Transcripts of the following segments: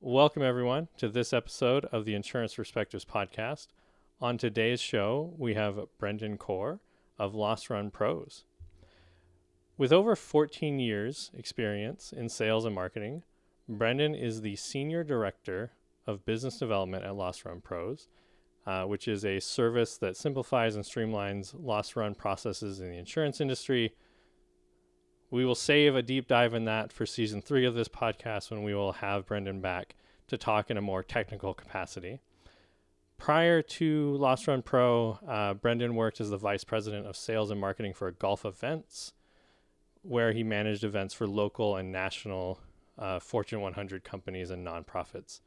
Welcome, everyone, to this episode of the Insurance Perspectives podcast. On today's show, we have Brenden Corr of Loss Run Pros. With over 14 years experience in sales and marketing, Brenden is the Senior Director of Business Development at Loss Run Pros, which is a service that simplifies and streamlines loss run processes in the insurance industry. We will save a deep dive in that for season 3 of this podcast when we will have Brenden back to talk in a more technical capacity. Prior to Loss Run Pro, Brenden worked as the Vice President of Sales and Marketing for Golf Events, where he managed events for local and national Fortune 100 companies and nonprofits.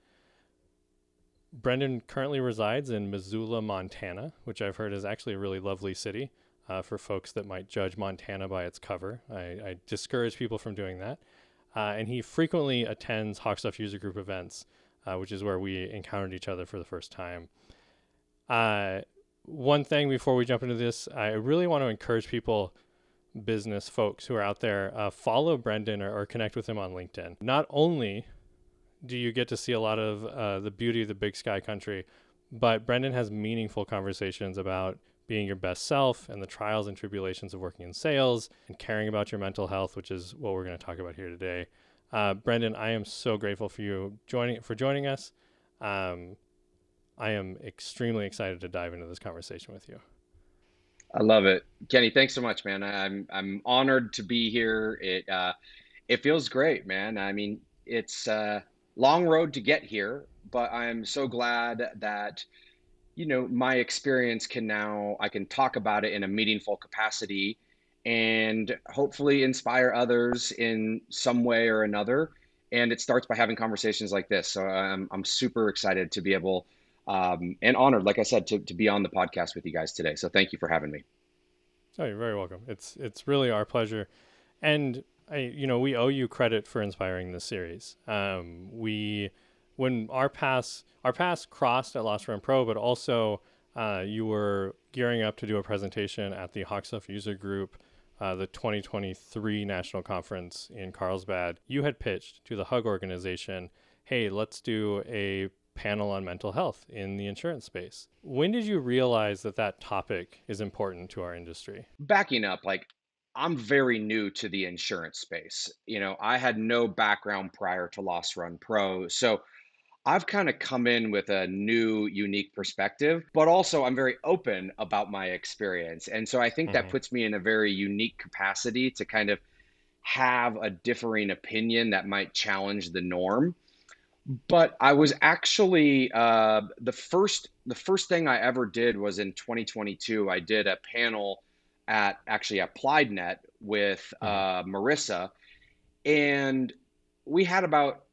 Brenden currently resides in Missoula, Montana, which I've heard is actually a really lovely city. For folks that might judge Montana by its cover. I discourage people from doing that. And he frequently attends HawkSoft user group events, which is where we encountered each other for the first time. One thing before we jump into this, I really want to encourage people, business folks who are out there, follow Brenden or connect with him on LinkedIn. Not only do you get to see a lot of the beauty of the big sky country, but Brenden has meaningful conversations about being your best self and the trials and tribulations of working in sales and caring about your mental health, which is what we're going to talk about here today. Brenden, I am so grateful for you joining us. I am extremely excited to dive into this conversation with you. I love it. Kenny, thanks so much, man. I'm honored to be here. It feels great, man. I mean, it's a long road to get here, but I'm so glad that my experience I can talk about it in a meaningful capacity and hopefully inspire others in some way or another. And it starts by having conversations like this. So I'm super excited to be able and honored, like I said, to be on the podcast with you guys today. So thank you for having me. Oh, you're very welcome. It's really our pleasure. And we owe you credit for inspiring this series. When our paths crossed at Loss Run Pro, but also you were gearing up to do a presentation at the HawkSoft user group, the 2023 national conference in Carlsbad. You had pitched to the Hug organization, hey, let's do a panel on mental health in the insurance space. When did you realize that topic is important to our industry? Backing up, I'm very new to the insurance space. I had no background prior to Loss Run Pro. So I've kind of come in with a new, unique perspective, but also I'm very open about my experience. And so I think that Mm-hmm. puts me in a very unique capacity to kind of have a differing opinion that might challenge the norm. But I was actually the first thing I ever did was in 2022. I did a panel at actually Applied Net with Mm-hmm. Marissa, and we had about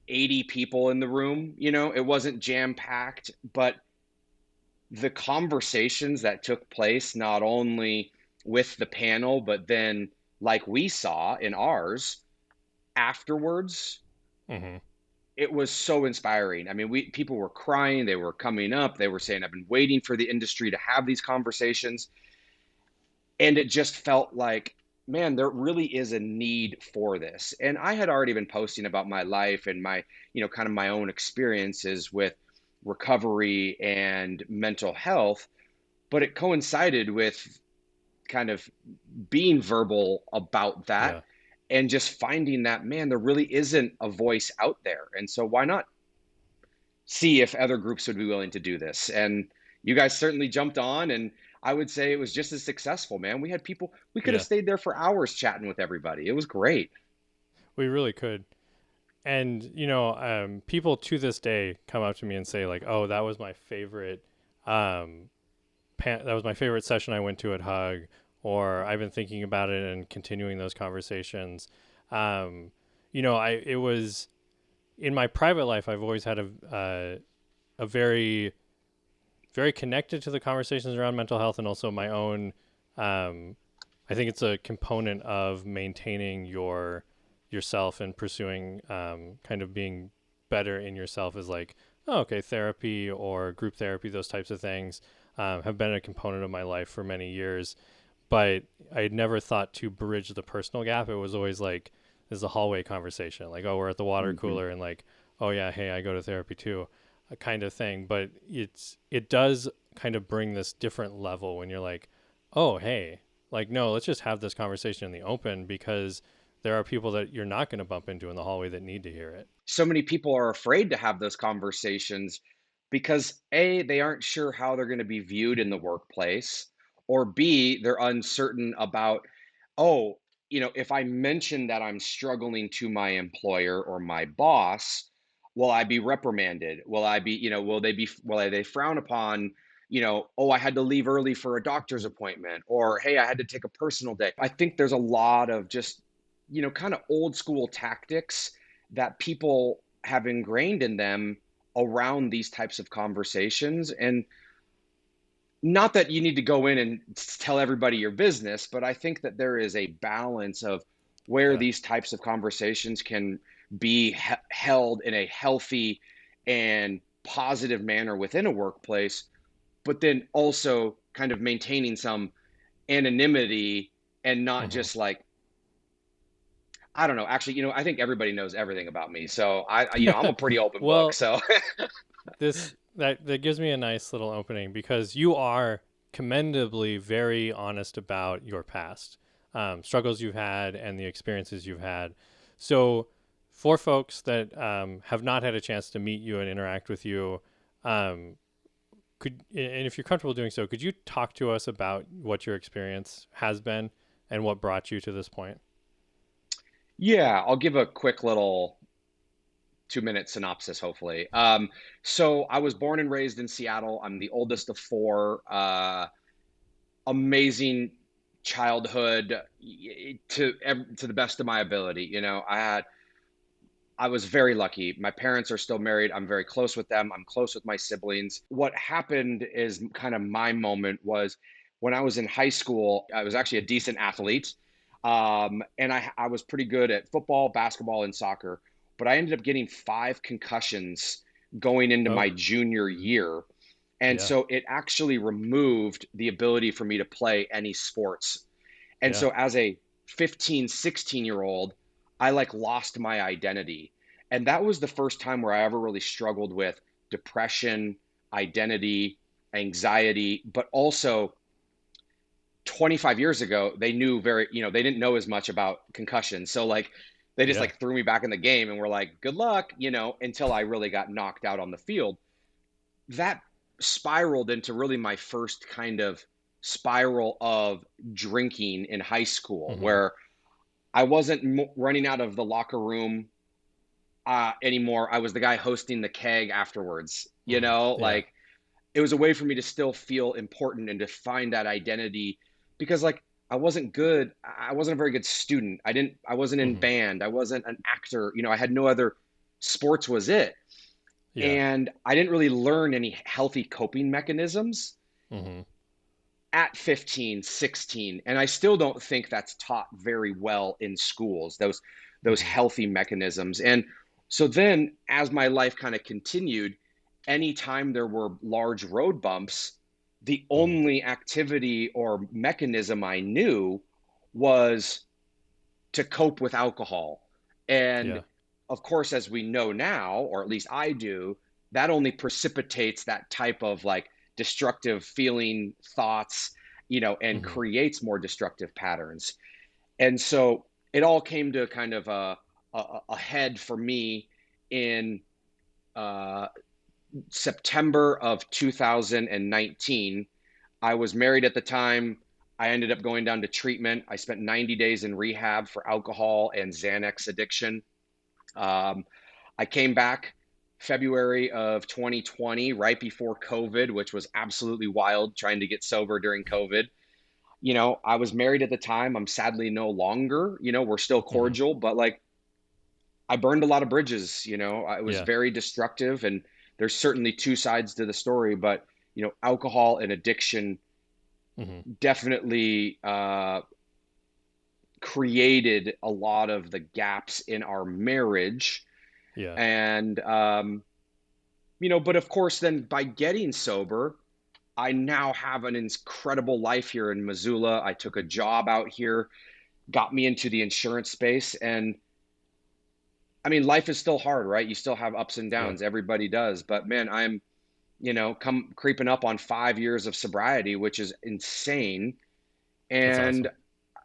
80 people in the room. It wasn't jam packed, but the conversations that took place, not only with the panel, but then like we saw in ours afterwards, Mm-hmm. it was so inspiring. I mean, people were crying, they were coming up, they were saying, I've been waiting for the industry to have these conversations. And it just felt like, man, there really is a need for this. And I had already been posting about my life and my, kind of my own experiences with recovery and mental health, but it coincided with kind of being verbal about that Yeah. and just finding that, man, there really isn't a voice out there. And so why not see if other groups would be willing to do this? And you guys certainly jumped on, and I would say it was just as successful, man. We had people, we could have Yeah. stayed there for hours chatting with everybody. It was great. We really could. And, people to this day come up to me and say like, oh, that was my favorite, that was my favorite session I went to at Hug, or I've been thinking about it and continuing those conversations. It was in my private life, I've always had a very, very connected to the conversations around mental health and also my own, I think it's a component of maintaining yourself and pursuing kind of being better in yourself is like, oh, okay, therapy or group therapy, those types of things have been a component of my life for many years. But I had never thought to bridge the personal gap. It was always like, this is a hallway conversation. Like, oh, we're at the water Hmm. cooler and like, oh yeah, hey, I go to therapy too, a kind of thing. But it does kind of bring this different level when you're like, oh hey, like no, let's just have this conversation in the open because there are people that you're not going to bump into in the hallway that need to hear it. So many people are afraid to have those conversations because A, they aren't sure how they're going to be viewed in the workplace, or B, they're uncertain about, oh, if I mention that I'm struggling to my employer or my boss, will I be reprimanded? Will I be, will they frown upon, oh, I had to leave early for a doctor's appointment, or hey, I had to take a personal day. I think there's a lot of just, kind of old school tactics that people have ingrained in them around these types of conversations. And not that you need to go in and tell everybody your business, but I think that there is a balance of where Yeah. these types of conversations can be held in a healthy and positive manner within a workplace, but then also kind of maintaining some anonymity and not Hmm. just like, I don't know. Actually, I think everybody knows everything about me. So I'm a pretty open book. Well, So that gives me a nice little opening because you are commendably very honest about your past struggles you've had and the experiences you've had. So, for folks that have not had a chance to meet you and interact with you, um, and if you're comfortable doing so, could you talk to us about what your experience has been and what brought you to this point? yeah, I'll give a quick little 2-minute synopsis, hopefully. So I was born and raised in Seattle. I'm the oldest of four. Amazing childhood to the best of my ability. I was very lucky. My parents are still married. I'm very close with them. I'm close with my siblings. What happened is kind of my moment was when I was in high school, I was actually a decent athlete. And I was pretty good at football, basketball, and soccer. But I ended up getting 5 concussions going into Oh, my junior year. And yeah, so it actually removed the ability for me to play any sports. And yeah. so as a 15, 16-year-old, I like lost my identity. And that was the first time where I ever really struggled with depression, identity, anxiety, but also 25 years ago, they didn't know as much about concussions. So like they just Yeah. like threw me back in the game and were like, good luck, until I really got knocked out on the field. That spiraled into really my first kind of spiral of drinking in high school, Hmm. where I wasn't running out of the locker room anymore. I was the guy hosting the keg afterwards. Hmm. Yeah. Like it was a way for me to still feel important and to find that identity because like I wasn't good. I wasn't a very good student. I wasn't in Hmm. band. I wasn't an actor. I had no other sports was it. Yeah. And I didn't really learn any healthy coping mechanisms Hmm. at 15, 16, and I still don't think that's taught very well in schools, those Hmm. healthy mechanisms. And so then as my life kind of continued, anytime there were large road bumps, the Hmm. only activity or mechanism I knew was to cope with alcohol. And Yeah. of course, as we know now, or at least I do, that only precipitates that type of like destructive feeling, thoughts, and Hmm. creates more destructive patterns. And so it all came to kind of a head for me in uh, September of 2019. I was married at the time. I ended up going down to treatment. I spent 90 days in rehab for alcohol and Xanax addiction. Um, I came back February of 2020, right before COVID, which was absolutely wild trying to get sober during COVID. I was married at the time. I'm sadly no longer. We're still Hmm. cordial, but like I burned a lot of bridges. It was Yeah. very destructive. And there's certainly two sides to the story, but, alcohol and addiction Hmm. definitely created a lot of the gaps in our marriage. Yeah. And, but of course, then by getting sober, I now have an incredible life here in Missoula. I took a job out here, got me into the insurance space. And I mean, life is still hard, right? You still have ups and Yeah, downs. Everybody does. But man, I'm, come creeping up on 5 years of sobriety, which is insane. that's And awesome.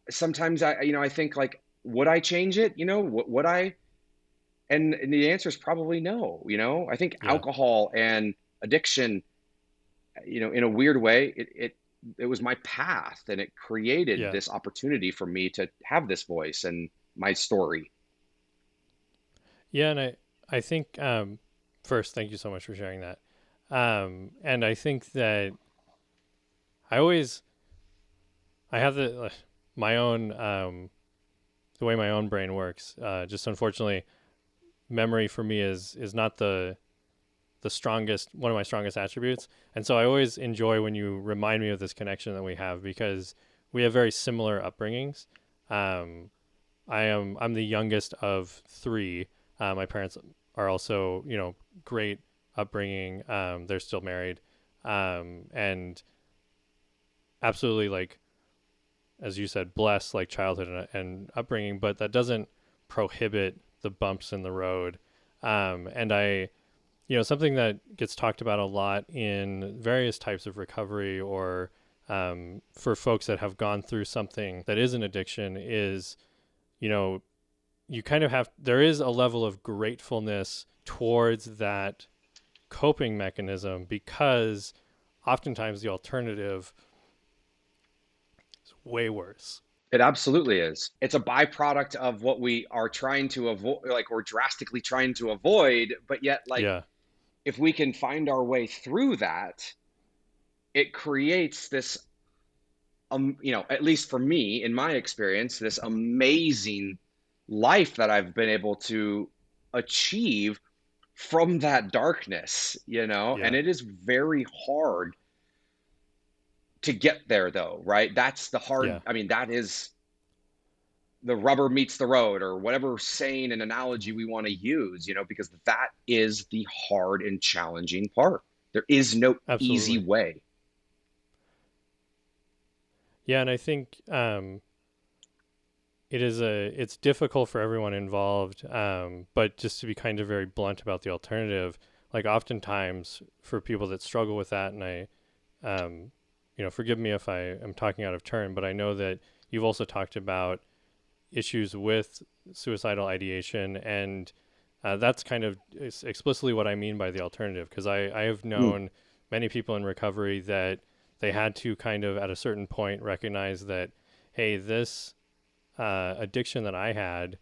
sometimes I think like, would I change it? Would I? And the answer is probably no. I think Yeah, alcohol and addiction, in a weird way, it was my path, and it created yeah, this opportunity for me to have this voice and my story. yeah. And I think first, thank you so much for sharing that. And I think that I always I have my own the way my own brain works. Just unfortunately, memory for me is not the strongest one of my strongest attributes, and so I always enjoy when you remind me of this connection that we have because we have very similar upbringings. Um, I'm the youngest of three. My parents are also great upbringing. They're still married, and absolutely like as you said, blessed like childhood and upbringing, but that doesn't prohibit the bumps in the road. And something that gets talked about a lot in various types of recovery or for folks that have gone through something that is an addiction is, you know, you kind of have, there is a level of gratefulness towards that coping mechanism because oftentimes the alternative is way worse. It absolutely is. It's a byproduct of what we are trying to avoid, like we're drastically trying to avoid, but yet, like, Yeah. if we can find our way through that, it creates this, at least for me, in my experience, this amazing life that I've been able to achieve from that darkness, and Yeah. it is very hard to get there though, right? That's the hard, Yeah. I mean, that is the rubber meets the road, or whatever saying and analogy we want to use, because that is the hard and challenging part. There is no easy Absolutely. way. Yeah. And I think, it's difficult for everyone involved. But just to be kind of very blunt about the alternative, like oftentimes for people that struggle with that, and um, forgive me if I am talking out of turn, but I know that you've also talked about issues with suicidal ideation, and that's kind of explicitly what I mean by the alternative, because I have Mm. known many people in recovery that they had to kind of at a certain point recognize that, hey, this addiction that I had,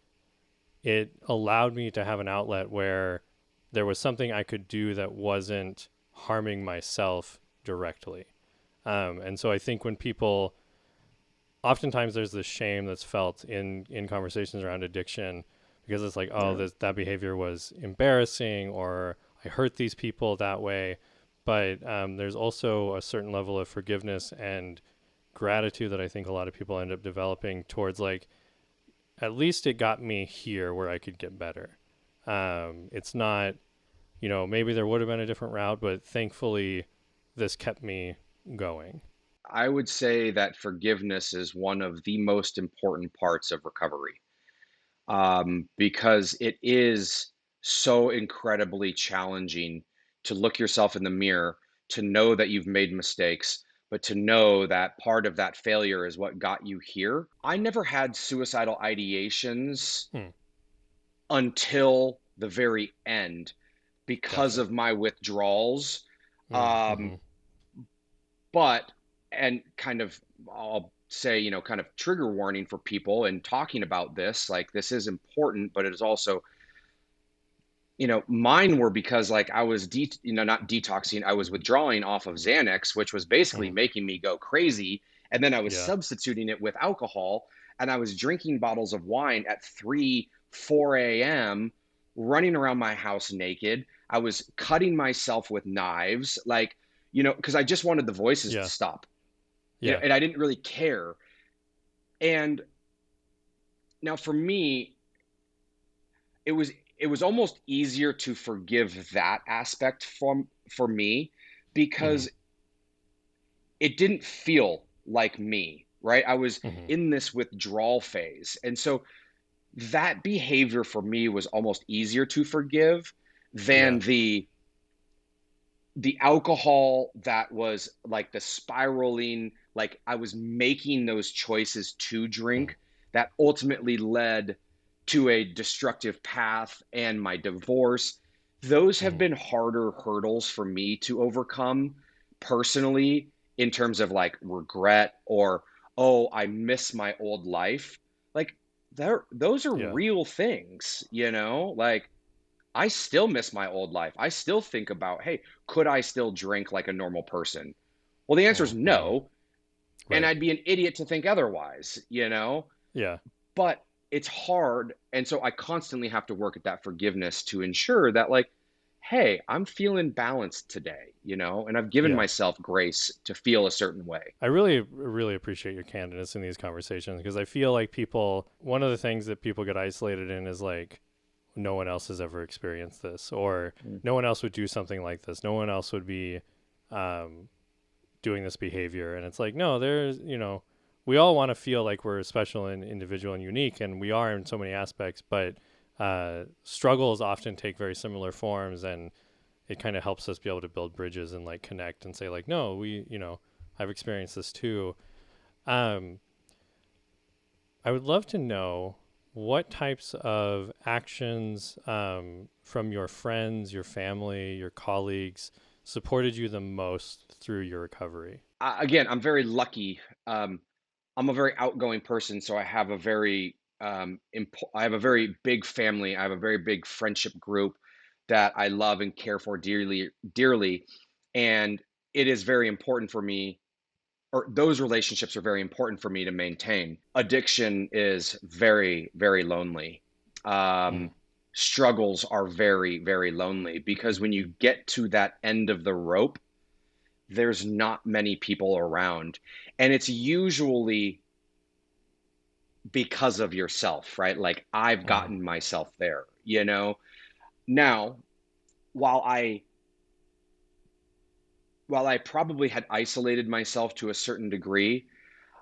it allowed me to have an outlet where there was something I could do that wasn't harming myself directly. And so I think when people, oftentimes there's this shame that's felt in conversations around addiction because it's like, oh, Yeah. that behavior was embarrassing or I hurt these people that way. But there's also a certain level of forgiveness and gratitude that I think a lot of people end up developing towards like, at least it got me here where I could get better. It's not, maybe there would have been a different route, but thankfully this kept me going. I would say that forgiveness is one of the most important parts of recovery, because it is so incredibly challenging to look yourself in the mirror, to know that you've made mistakes, but to know that part of that failure is what got you here. I never had suicidal ideations Hmm. until the very end because Gotcha. of my withdrawals. Mm-hmm. Um, but, and kind of, I'll say, kind of trigger warning for people in talking about this, like this is important, but it is also, mine were because like I was not detoxing, I was withdrawing off of Xanax, which was basically Mm-hmm. making me go crazy. And then I was Yeah. substituting it with alcohol, and I was drinking bottles of wine at 3, 4 a.m., running around my house naked. I was cutting myself with knives, like, because I just wanted the voices to Yeah. stop, Yeah. and I didn't really care. And now for me, it was it was almost easier to forgive that aspect for me, Mm-hmm. because it didn't feel like me, right? I was Mm-hmm. in this withdrawal phase. And so that behavior for me was almost easier to forgive Yeah. than the alcohol that was like the spiraling, like I was making those choices to Mm. drink that ultimately led to a destructive path and my divorce. Those have Mm. been harder hurdles for me to overcome personally, in terms of like regret or, oh, I miss my old life. Like, those are Yeah. real things, like I still miss my old life. I still think about, hey, could I still drink like a normal person? Well, the answer is Mm. Mm. no. And Right. I'd be an idiot to think otherwise. Yeah. But it's hard. And so I constantly have to work at that forgiveness to ensure that, like, hey, I'm feeling balanced today, and I've given Yeah. myself grace to feel a certain way. I really, really appreciate your candidness in these conversations because I feel like one of the things that people get isolated in is like, no one else has ever experienced this, or Mm. no one else would do something like this. No one else would be um, doing this behavior. And it's like, no, we all want to feel like we're special and individual and unique, and we are in so many aspects, but struggles often take very similar forms, and it kind of helps us be able to build bridges and like connect and say like, no, I've experienced this too. Um, I would love to know what types of actions from your friends, your family, your colleagues supported you the most through your recovery. Again, I'm very lucky. I'm a very outgoing person, so I have a very I have a very big family. I have a very big friendship group that I love and care for dearly, dearly, and it is very important for me, or those relationships are very important for me to maintain. Addiction is very, very lonely. Mm. Um, Struggles are very, very lonely because when you get to that end of the rope, there's not many people around, and it's usually because of yourself, right? Like, I've Mm. gotten myself there. Now, while I while I probably had isolated myself to a certain degree,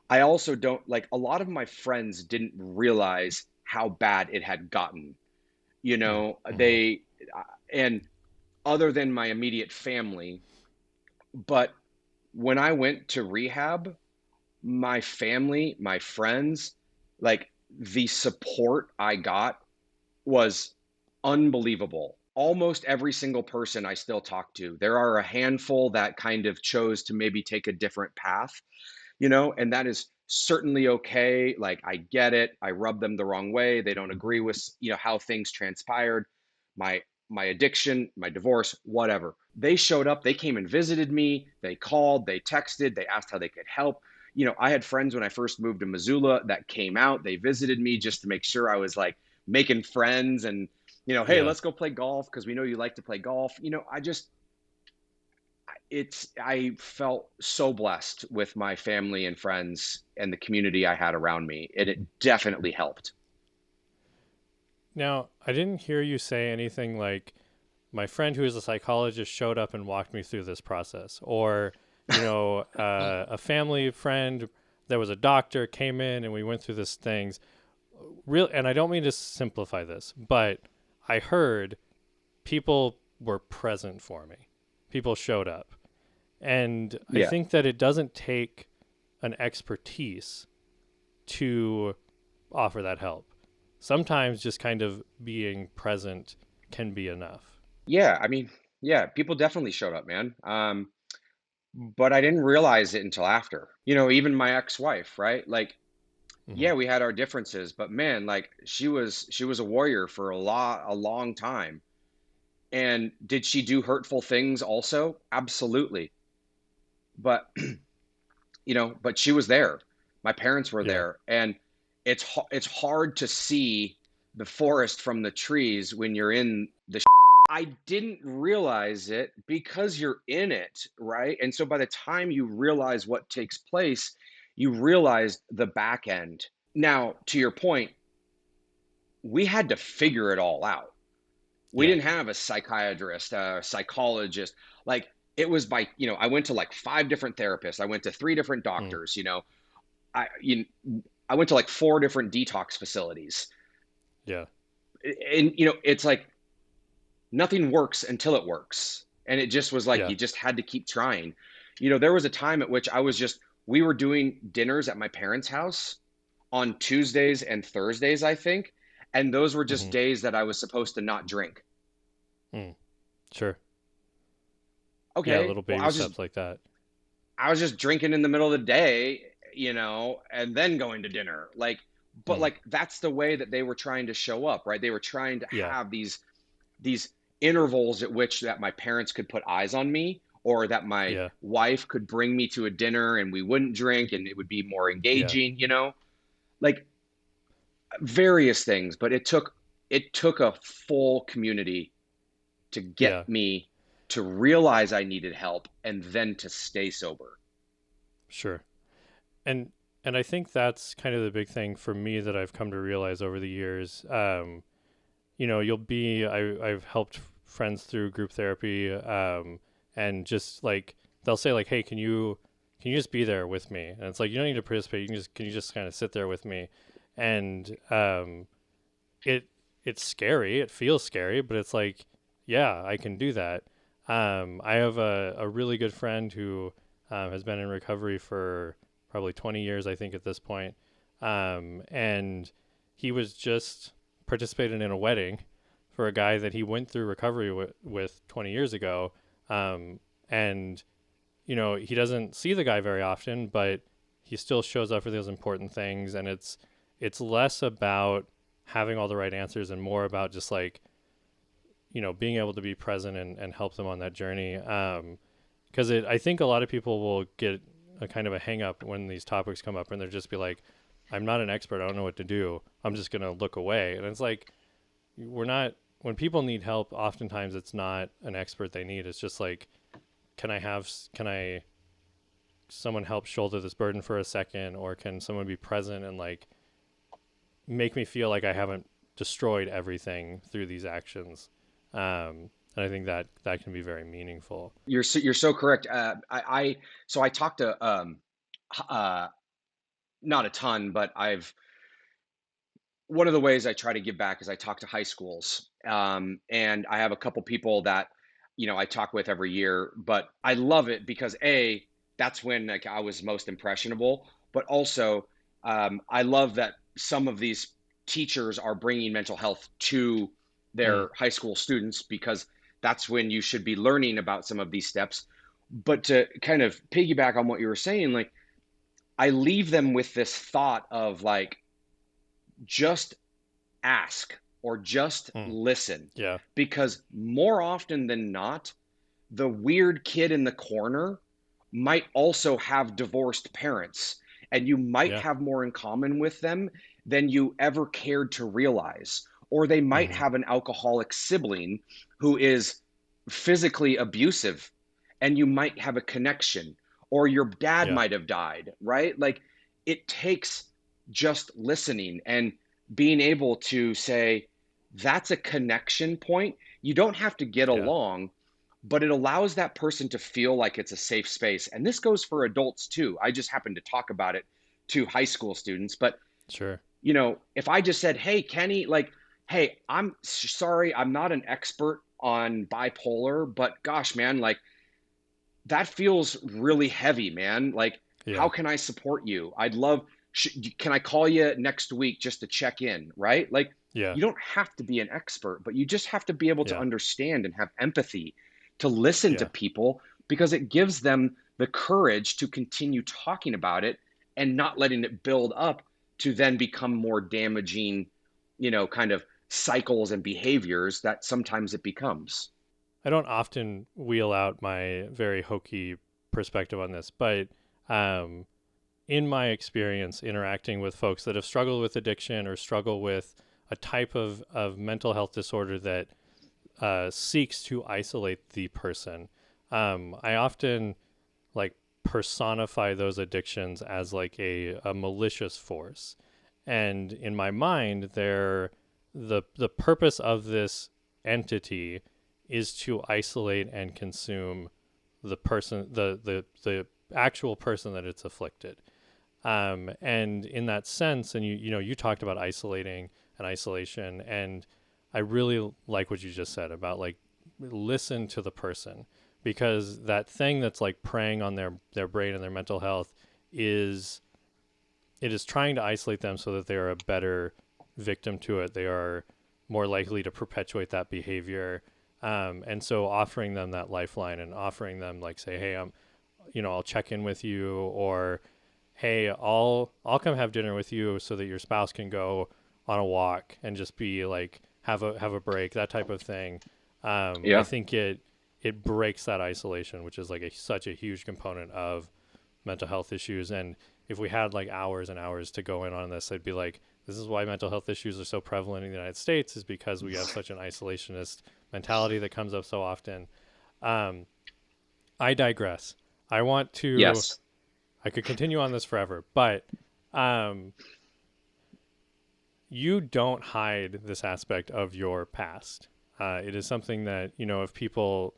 I also don't like, a lot of my friends didn't realize how bad it had gotten. You Mm. know, Mm. and other than my immediate family, but when I went to rehab, my family, my friends, like, the support I got was unbelievable. Almost every single person I still talk to. There are a handful that kind of chose to maybe take a different path, and that is certainly okay. Like, I get it. I rub them the wrong way. They don't agree with how things transpired. My my addiction, my divorce, whatever. They showed up, they came and visited me, they called, they texted, they asked how they could help. I had friends when I first moved to Missoula that came out, they visited me just to make sure I was like making friends, and hey, Yeah. let's go play golf because we know you like to play golf. I felt so blessed with my family and friends and the community I had around me, and it definitely helped. Now, I didn't hear you say anything like, my friend who is a psychologist showed up and walked me through this process, or, a family friend that was a doctor came in and we went through these things. Real, and I don't mean to simplify this, but I heard people were present for me. People showed up. And I Yeah. think that it doesn't take an expertise to offer that help. Sometimes just kind of being present can be enough. Yeah. I mean, yeah, people definitely showed up, man. But I didn't realize it until after. Even my ex-wife, right? Like, Hmm. yeah, we had our differences, but man, like, she was a warrior for a long time. And did she do hurtful things also? Absolutely. But but she was there. My parents were Yeah. there, and it's hard to see the forest from the trees when you're in the. I didn't realize it because you're in it, right? And so by the time you realize what takes place, you realize the back end. Now, to your point, we had to figure it all out. We Yeah. didn't have a psychiatrist, a psychologist. Like, it was I went to like five different therapists. I went to three different Mm. doctors. I you, I went to like four different detox facilities. Yeah. And it's like nothing works until it works. And it just was like Yeah. you just had to keep trying. There was a time at which we were doing dinners at my parents' house on Tuesdays and Thursdays, I think. And those were just Hmm. days that I was supposed to not drink. Mm. Sure. Yeah. Okay, Little well, baby steps like that. I was just drinking in the middle of the day, and then going to dinner. But Mm. like that's the way that they were trying to show up, right? They were trying to Yeah. have these intervals at which that my parents could put eyes on me, or that my Yeah. wife could bring me to a dinner and we wouldn't drink and it would be more Yeah. engaging, like various things. But it took a full community to get Yeah. me to realize I needed help and then to stay sober. Sure. And I think that's kind of the big thing for me that I've come to realize over the years. I've helped friends through group therapy, and just like they'll say like, "Hey, can you just be there with me?" And it's like you don't need to participate. Can you just kind of sit there with me? And it it's scary. It feels scary, but it's like, yeah, I can do that. I have a really good friend who has been in recovery for probably 20 years, I think, at this point. And he was just participating in a wedding for a guy that he went through recovery with 20 years ago. And, he doesn't see the guy very often, but he still shows up for those important things. And it's less about having all the right answers and more about just like, being able to be present and help them on that journey. Because I think a lot of people will get a kind of a hang up when these topics come up and they'll just be like, I'm not an expert. I don't know what to do. I'm just going to look away. And it's like, when people need help, oftentimes it's not an expert they need. It's just like, can someone help shoulder this burden for a second? Or can someone be present and like make me feel like I haven't destroyed everything through these actions? And I think that can be very meaningful. You're so correct. I talked to uh, not a ton, but I've one of the ways I try to give back is I talk to high schools, and I have a couple people that I talk with every year. But I love it because that's when like I was most impressionable, but also I love that some of these teachers are bringing mental health to Mm, their high school students because that's when you should be learning about some of these steps. But to kind of piggyback on what you were saying, like I leave them with this thought of like just ask or just mm, listen, yeah, because more often than not, the weird kid in the corner might also have divorced parents, and you might yeah, have more in common with them than you ever cared to realize. Or they might hmm, have an alcoholic sibling who is physically abusive, and you might have a connection, or your dad yeah, might have died, right? Like it takes just listening and being able to say, that's a connection point. You don't have to get yeah, along, but it allows that person to feel like it's a safe space. And this goes for adults too. I just happened to talk about it to high school students. But, sure, if I just said, hey, Kenny, like, hey, I'm sorry, I'm not an expert on bipolar, but gosh, man, like, that feels really heavy, man. Like, how yeah, can I support you? I'd love, can I call you next week just to check in, right? Like, yeah, you don't have to be an expert, but you just have to be able to yeah, understand and have empathy to listen to yeah, people because it gives them the courage to continue talking about it and not letting it build up to then become more damaging, kind of cycles and behaviors that sometimes it becomes. I don't often wheel out my very hokey perspective on this, but um, in my experience interacting with folks that have struggled with addiction or struggle with a type of mental health disorder that seeks to isolate the person, I often like personify those addictions as like a malicious force. And in my mind, the purpose of this entity is to isolate and consume the actual person that it's afflicted. And in that sense, and you talked about isolating, and isolation. And I really like what you just said about like listen to the person, because that thing that's like preying on their brain and their mental health is it is trying to isolate them so that they are a better victim to it. They are more likely to perpetuate that behavior. And so offering them that lifeline and offering them like, say, hey, I'll check in with you, or, hey, I'll come have dinner with you so that your spouse can go on a walk and just be like, have a break, that type of thing. I Yeah. think it breaks that isolation, which is like such a huge component of mental health issues. And if we had like hours and hours to go in on this, I'd be like, this is why mental health issues are so prevalent in the United States, is because we have such an isolationist mentality that comes up so often. Um, I digress. I want to, Yes. I could continue on this forever, but um, you don't hide this aspect of your past. It is something that, if people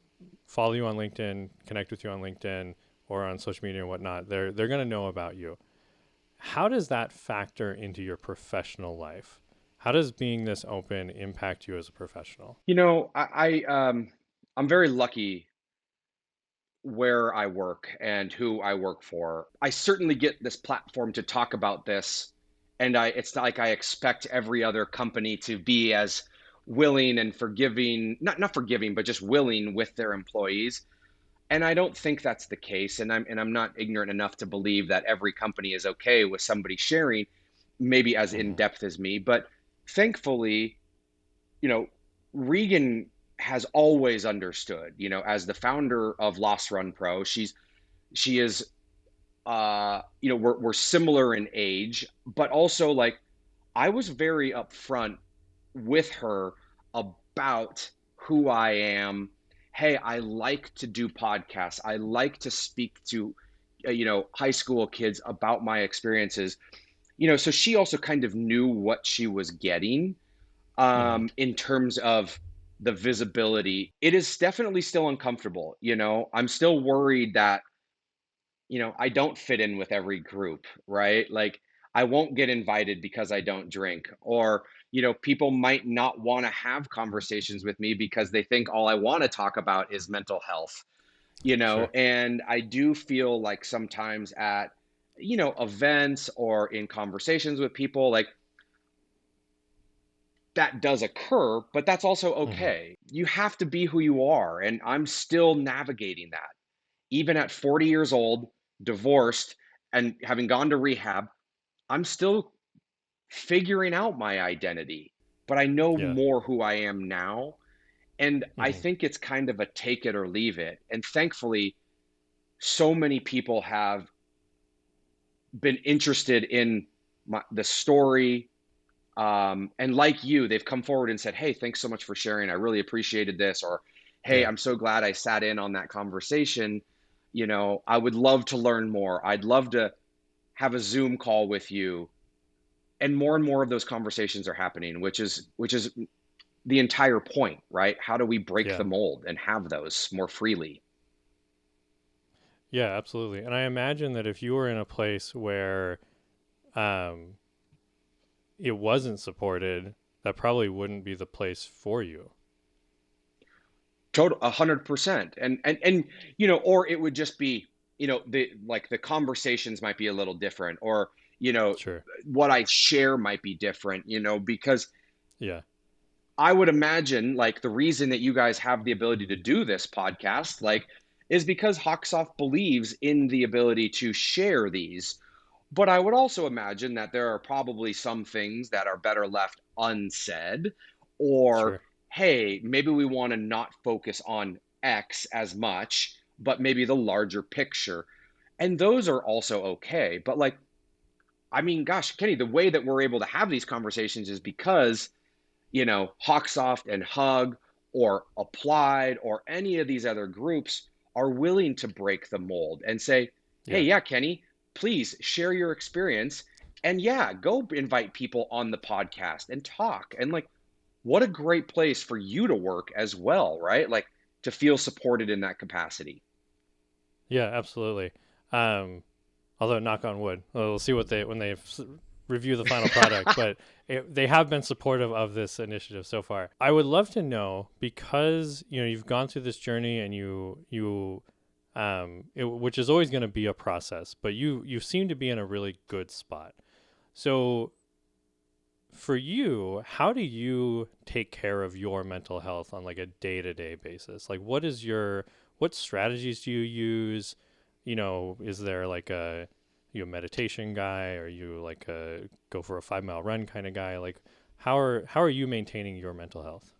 follow you on LinkedIn, connect with you on LinkedIn or on social media and whatnot, they're going to know about you. How does that factor into your professional life? How does being this open impact you as a professional? I'm very lucky where I work and who I work for. I certainly get this platform to talk about this, and it's not like I expect every other company to be as willing and forgiving, not forgiving, but just willing with their employees. And I don't think that's the case. And I'm not ignorant enough to believe that every company is okay with somebody sharing, maybe as in Mm-hmm. depth as me. But thankfully, you know, Regan has always understood, as the founder of Lost Run Pro, she is we're similar in age, but also like I was very upfront with her about who I am. Hey, I like to do podcasts. I like to speak to high school kids about my experiences. So she also kind of knew what she was getting Mm-hmm. in terms of the visibility. It is definitely still uncomfortable. I'm still worried that I don't fit in with every group, right? Like I won't get invited because I don't drink, or people might not want to have conversations with me because they think all I want to talk about is mental health. Sure. And I do feel like sometimes at events or in conversations with people, like that does occur, but that's also Mm-hmm. okay. You have to be who you are, and I'm still navigating that. Even at 40 years old, divorced, and having gone to rehab, I'm still figuring out my identity, but I know Yeah. more who I am now. And I Mm-hmm. think it's kind of a take it or leave it. And thankfully, so many people have been interested in the story. And like you, they've come forward and said, hey, thanks so much for sharing. I really appreciated this. Or, hey, Yeah. I'm so glad I sat in on that conversation. I would love to learn more. I'd love to have a Zoom call with you. And more of those conversations are happening, which is the entire point, right? How do we break Yeah. the mold and have those more freely? Yeah, absolutely. And I imagine that if you were in a place where um, it wasn't supported, that probably wouldn't be the place for you. Total 100%. And or it would just be, the conversations might be a little different, or Sure. what I share might be different, because Yeah. I would imagine like the reason that you guys have the ability to do this podcast, like, is because HawkSoft believes in the ability to share these. But I would also imagine that there are probably some things that are better left unsaid, or Sure. hey, maybe we want to not focus on X as much, but maybe the larger picture. And those are also okay. But like, I mean, gosh, Kenny, the way that we're able to have these conversations is because HawkSoft and Hug or Applied or any of these other groups are willing to break the mold and say, hey, Yeah. yeah, Kenny, please share your experience. And yeah, go invite people on the podcast and talk. And like, what a great place for you to work as well, right? Like to feel supported in that capacity. Yeah, absolutely. Although knock on wood, we'll see what they review the final product, but they have been supportive of this initiative so far. I would love to know, because you've gone through this journey and which is always going to be a process, but you seem to be in a really good spot. So for you, how do you take care of your mental health on like a day-to-day basis? Like what strategies do you use? Is there like you a meditation guy, or you like a go for a 5 mile run kind of guy? Like how are you maintaining your mental health?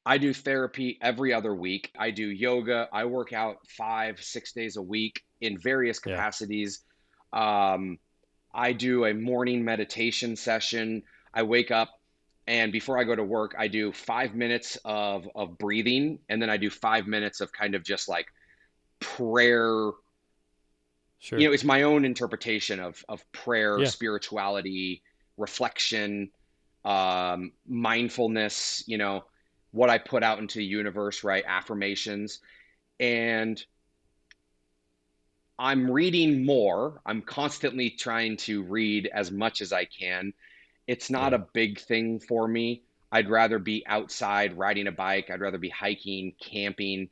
I do therapy every other week. I do yoga. I work out 5, 6 days a week in various Yeah, capacities. Um, I do a morning meditation session. I wake up, and before I go to work, I do 5 minutes of breathing, and then I do 5 minutes of kind of just like prayer. sure. It's my own interpretation of prayer, Yeah, spirituality, reflection, mindfulness, what I put out into the universe, right? Affirmations. And I'm reading more. I'm constantly trying to read as much as I can. It's not yeah, a big thing for me. I'd rather be outside riding a bike. I'd rather be hiking, camping.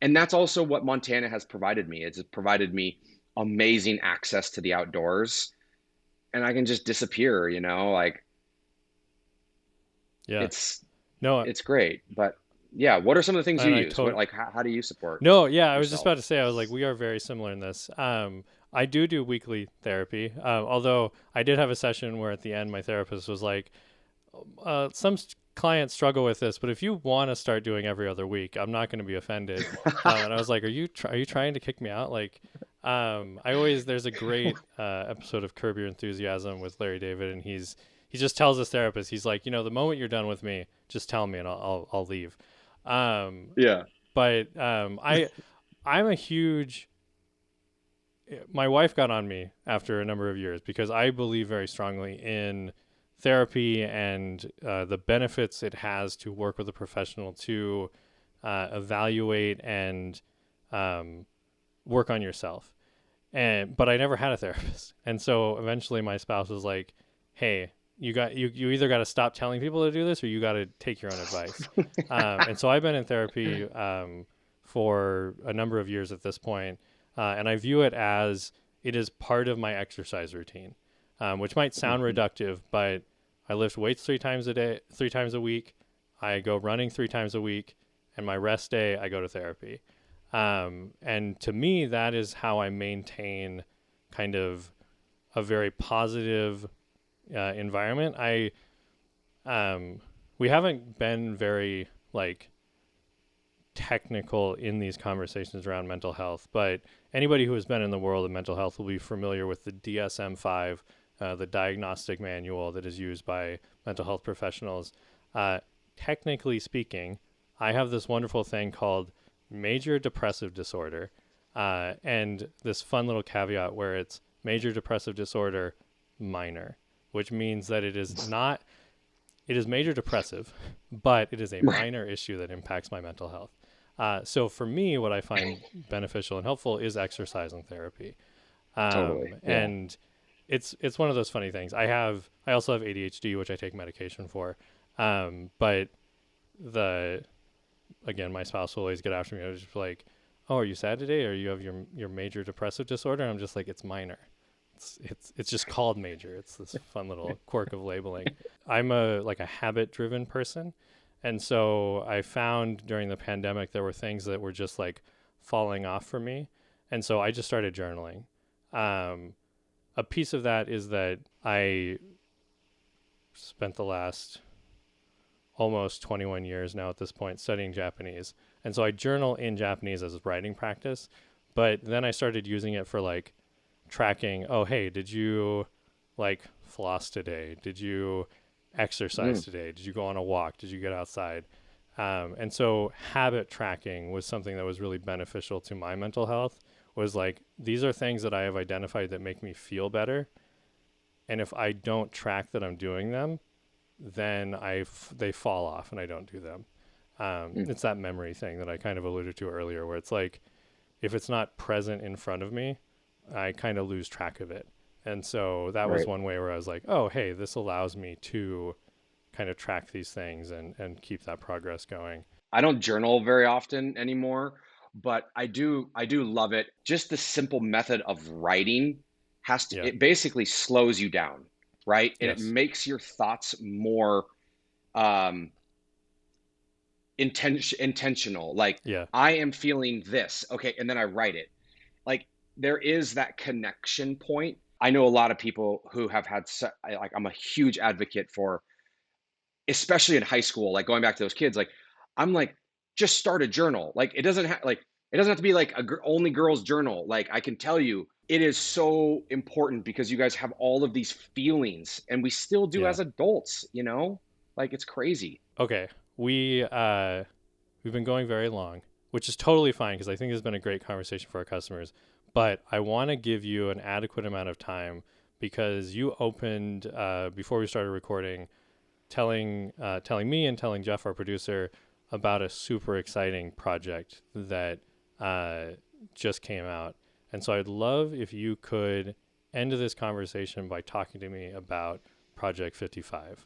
And that's also what Montana has provided me. It's provided me amazing access to the outdoors, and I can just disappear, like yeah. it's No, it's great. But yeah, what are some of the things you and I use? What totally. like how do you support No, yeah, I was just yourself? about to say, I was like, we are very similar in this. I do weekly therapy, although I did have a session where at the end my therapist was like, clients struggle with this, but if you want to start doing every other week, I'm not going to be offended. And I was like, are you trying to kick me out? Like, there's a great episode of Curb Your Enthusiasm with Larry David, and he just tells his therapist, he's like, the moment you're done with me, just tell me and I'll leave. Um, Yeah. but I'm a huge. My wife got on me after a number of years because I believe very strongly in therapy and the benefits it has to work with a professional to evaluate and work on yourself. But I never had a therapist, and so eventually my spouse was like, "Hey, you either got to stop telling people to do this, or you got to take your own advice." And so I've been in therapy for a number of years at this point, and I view it as it is part of my exercise routine, which might sound Mhm. reductive, but I lift weights 3 times a day, 3 times a week. I go running 3 times a week, and my rest day I go to therapy. And to me, that is how I maintain kind of a very positive environment. We haven't been very like technical in these conversations around mental health, but anybody who has been in the world of mental health will be familiar with the DSM-5, the diagnostic manual that is used by mental health professionals. Uh, Technically speaking, I have this wonderful thing called major depressive disorder, and this fun little caveat where it's major depressive disorder minor, which means that it is major depressive, but it is a Right. minor issue that impacts my mental health. So for me, what I find beneficial and helpful is exercise and therapy. Totally. Yeah. And it's one of those funny things. I also have ADHD, which I take medication for. But the again, my spouse will always get after me. I was just like, "Oh, are you sad today? Or you have your major depressive disorder?" And I'm just like, "It's minor. It's just called major. It's this fun little quirk of labeling." I'm a habit driven person, and so I found during the pandemic there were things that were just like falling off for me, and so I just started journaling. Um, a piece of that is that I spent the last almost 21 years now at this point studying Japanese. And so I journal in Japanese as a writing practice, but then I started using it for like tracking, oh, hey, did you like floss today? Did you exercise Mm. today? Did you go on a walk? Did you get outside? And so habit tracking was something that was really beneficial to my mental health, was like, these are things that I have identified that make me feel better. And if I don't track that I'm doing them, then they fall off and I don't do them. Mm. It's that memory thing that I kind of alluded to earlier, where it's like, if it's not present in front of me, I kind of lose track of it. And so that was Right. one way where I was like, oh, hey, this allows me to kind of track these things and keep that progress going. I don't journal very often anymore, but I do love it. Just the simple method of writing Yeah. it basically slows you down, right? And it Yes. makes your thoughts more um intentional. Like, Yeah. I am feeling this. Okay, and then I write it. Like, there is that connection point. I know a lot of people who have had like, I'm a huge advocate for, especially in high school, like going back to those kids, like, I'm like, just start a journal. Like, it doesn't have to be like only girls journal. Like, I can tell you, it is so important because you guys have all of these feelings, and we still do Yeah. as adults, like, it's crazy. Okay. We've been going very long, which is totally fine because I think this has been a great conversation for our customers. But I want to give you an adequate amount of time because you opened before we started recording, telling me and telling Jeff, our producer, about a super exciting project that uh, just came out. And so I'd love if you could end this conversation by talking to me about Project 55.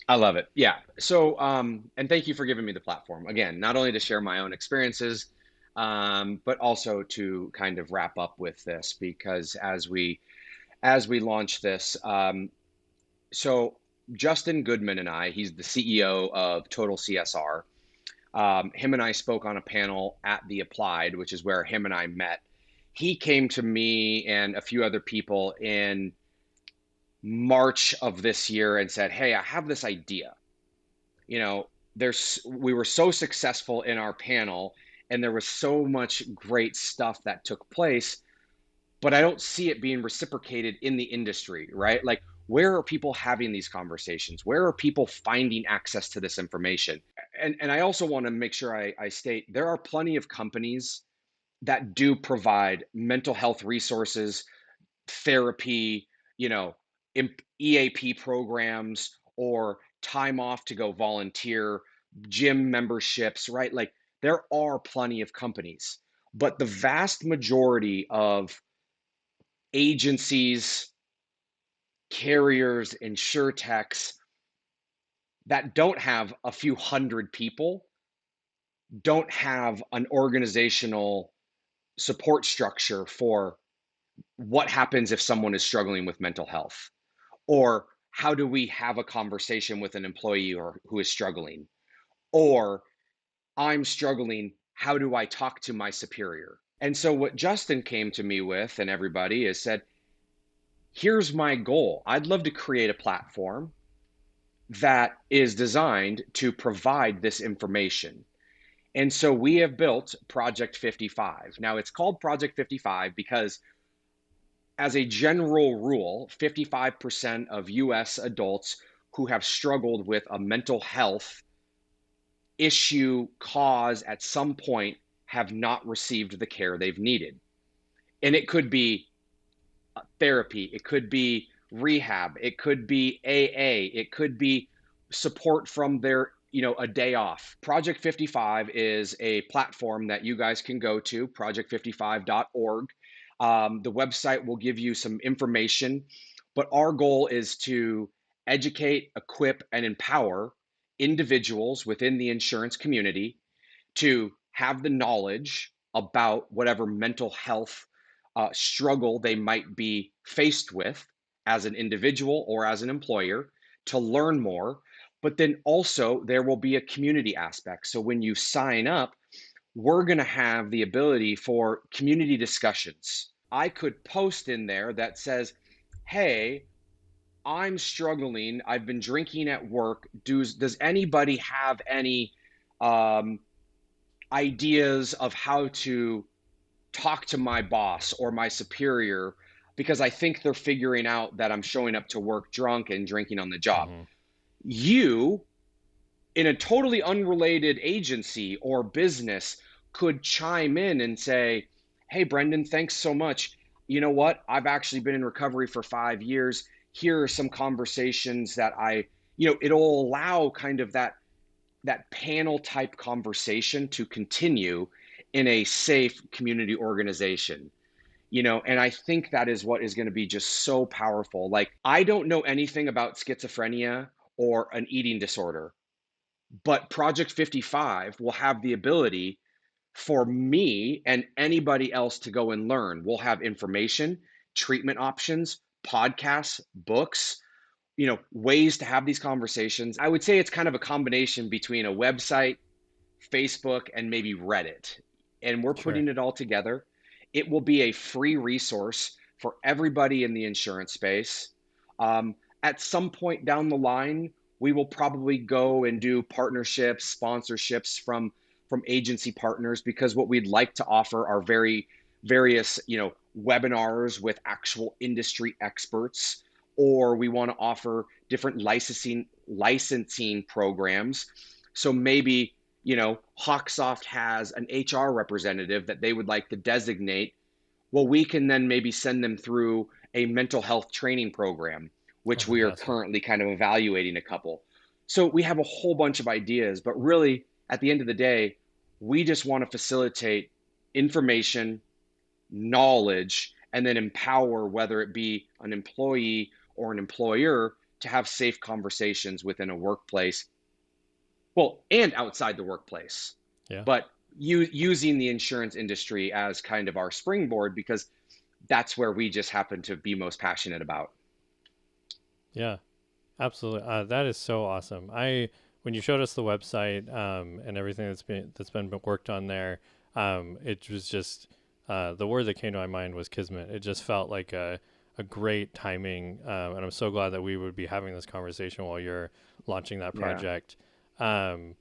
I love it. Yeah. So, and thank you for giving me the platform again, not only to share my own experiences, but also to kind of wrap up with this, because as we launch this, so Justin Goodman and I, he's the CEO of Total CSR. Him and I spoke on a panel at the Applied, which is where him and I met. He came to me and a few other people in March of this year and said, "Hey, I have this idea. You know, we were so successful in our panel, and there was so much great stuff that took place, but I don't see it being reciprocated in the industry, right? Like, where are people having these conversations? Where are people finding access to this information?" And I also want to make sure I state there are plenty of companies that do provide mental health resources, therapy, you know, EAP programs, or time off to go volunteer, gym memberships, right? Like, there are plenty of companies, but the vast majority of agencies, carriers, insure techs that don't have a few hundred people don't have an organizational support structure for what happens if someone is struggling with mental health, or how do we have a conversation with an employee or who is struggling, or I'm struggling, how do I talk to my superior? And so what Justin came to me with, and everybody, is said, here's my goal. I'd love to create a platform that is designed to provide this information. And so we have built Project 55. Now, it's called Project 55 because, as a general rule, 55% of US adults who have struggled with a mental health issue, cause at some point, have not received the care they've needed. And it could be therapy, it could be rehab, it could be AA, it could be support from their, a day off. Project 55 is a platform that you guys can go to, project55.org. The website will give you some information, but our goal is to educate, equip, and empower individuals within the insurance community to have the knowledge about whatever mental health struggle they might be faced with as an individual or as an employer, to learn more. But then also, there will be a community aspect. So when you sign up, we're going to have the ability for community discussions. I could post in there that says, "Hey, I'm struggling. I've been drinking at work. Does anybody have any um, ideas of how to talk to my boss or my superior, because I think they're figuring out that I'm showing up to work drunk and drinking on the job." Mm-hmm. You, in a totally unrelated agency or business, could chime in and say, "Hey, Brenden, thanks so much. You know what? I've actually been in recovery for 5 years. Here are some conversations that it'll allow kind of that panel type conversation to continue in a safe community organization. And I think that is what is going to be just so powerful. Like, I don't know anything about schizophrenia or an eating disorder, but Project 55 will have the ability for me and anybody else to go and learn. We'll have information, treatment options, podcasts, books, ways to have these conversations. I would say it's kind of a combination between a website, Facebook, and maybe Reddit. And we're Sure. putting it all together. It will be a free resource for everybody in the insurance space. At some point down the line, we will probably go and do partnerships, sponsorships from agency partners, because what we'd like to offer are very various, webinars with actual industry experts, or we want to offer different licensing programs. So maybe HawkSoft has an HR representative that they would like to designate. Well, we can then maybe send them through a mental health training program, Oh, which we are fantastic. currently kind of evaluating a couple. So we have a whole bunch of ideas, but really, at the end of the day, we just want to facilitate information, knowledge, and then empower, whether it be an employee or an employer, to have safe conversations within a workplace, well, and outside the workplace, Yeah. but using the insurance industry as kind of our springboard, because that's where we just happen to be most passionate about. Yeah. Absolutely. That is so awesome. When you showed us the website and everything that's been worked on there, it was just the word that came to my mind was kismet. It just felt like a great timing, and I'm so glad that we would be having this conversation while you're launching that Yeah. project. Um,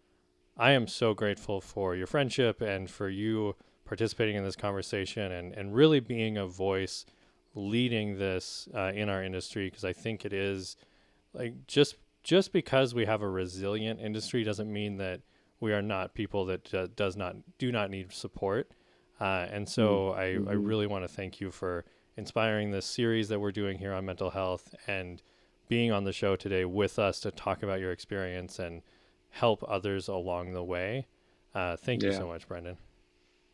I am so grateful for your friendship and for you participating in this conversation and really being a voice leading this in our industry, because I think it is like just because we have a resilient industry doesn't mean that we are not people that do not need support. And so I Mm-hmm. really want to thank you for inspiring this series that we're doing here on mental health and being on the show today with us to talk about your experience and help others along the way. Thank you Yeah. so much, Brenden.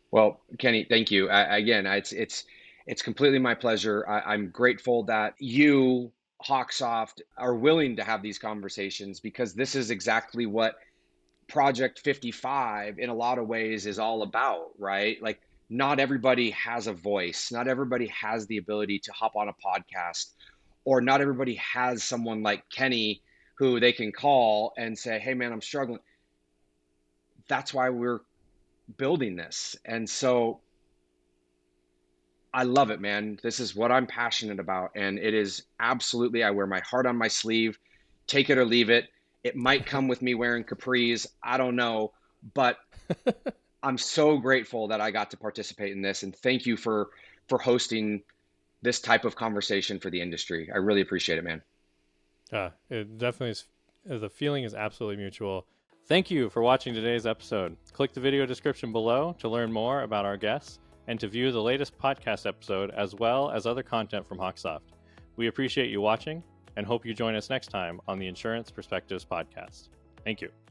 Well, Kenny, thank you. Again, it's completely my pleasure. I'm grateful that you, HawkSoft, are willing to have these conversations, because this is exactly what Project 55 in a lot of ways is all about, right? Like, not everybody has a voice, not everybody has the ability to hop on a podcast, or not everybody has someone like Kenny who they can call and say, "Hey man, I'm struggling." That's why we're building this. And so I love it, man. This is what I'm passionate about. And it is absolutely, I wear my heart on my sleeve, take it or leave it. It might come with me wearing capris. I don't know. But I'm so grateful that I got to participate in this. And thank you for hosting this type of conversation for the industry. I really appreciate it, man. It definitely is. The feeling is absolutely mutual. Thank you for watching today's episode. Click the video description below to learn more about our guests and to view the latest podcast episode as well as other content from HawkSoft. We appreciate you watching and hope you join us next time on the Insurance Perspectives podcast. Thank you.